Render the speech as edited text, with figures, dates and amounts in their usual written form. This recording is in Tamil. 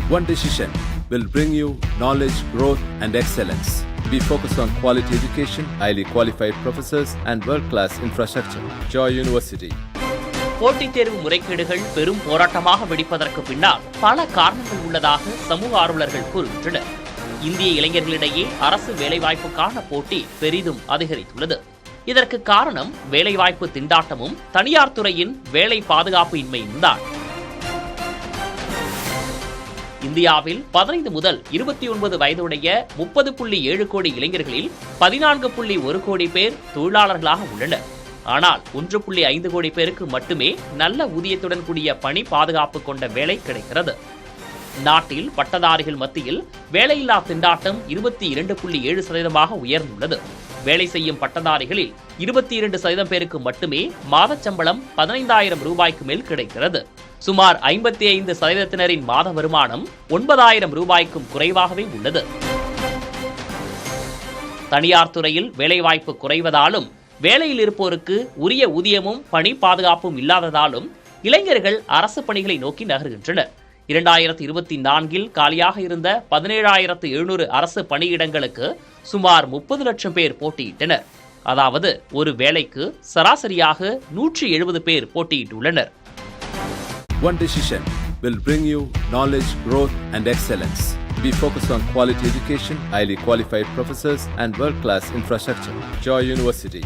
One decision will bring you knowledge, growth, and excellence. We focus on quality education, highly qualified professors, and world-class infrastructure. Joy University. போட்டித் தேர்வு முறைகேடுகள் பெரும் போராட்டமாக வெடிப்பதற்கு பின்னால் பல காரணங்கள் உள்ளதாக சமூக ஆர்வலர்கள் கூறுகின்றனர். இந்திய இளைஞர்களிடையே அரசு வேலைவாய்ப்புக்கான போட்டி பெரிதும் அதிகரித்துள்ளது. இதற்கு காரணம் வேலைவாய்ப்பு திண்டாட்டமும் தனியார் துறையின் வேலை பாதுகாப்பு இன்மையும் தான். இந்தியாவில் 15 முதல் 29 வயதுடைய 30.7 கோடி இளைஞர்களில் 14.1 கோடி பேர் தொழிலாளர்களாக உள்ளனர். ஆனால் 1.5 கோடி பேருக்கு மட்டுமே நல்ல ஊதியத்துடன் கூடிய பணி பாதுகாப்பு கொண்ட வேலை கிடைக்கிறது. நாட்டில் பட்டதாரிகள் மத்தியில் வேலையில்லா திண்டாட்டம் 22.7% உயர்ந்துள்ளது. வேலை செய்யும் பட்டதாரிகளில் 22% பேருக்கு மட்டுமே மாத சம்பளம் 15,000 ரூபாய்க்கு மேல் கிடைக்கிறது. சுமார் 55%-னரின் மாத வருமானம் 9,000 ரூபாய்க்கும் குறைவாகவே உள்ளது. தனியார் துறையில் வேலைவாய்ப்பு குறைவதாலும் வேலையில் இருப்போருக்கு உரிய ஊதியமும் பணி பாதுகாப்பும் இல்லாததாலும் இளைஞர்கள் அரசு பணிகளை நோக்கி நகர்கின்றனர். 2024 காலியாக இருந்த 17,700 அரசு பணியிடங்களுக்கு சுமார் 30 லட்சம் பேர் போட்டியிட்டனர். அதாவது ஒரு வேலைக்கு சராசரியாக 170 பேர் போட்டியிட்டுள்ளனர். One decision will bring you knowledge, growth, and excellence. We focus on quality education, highly qualified professors, and world-class infrastructure. Joy University.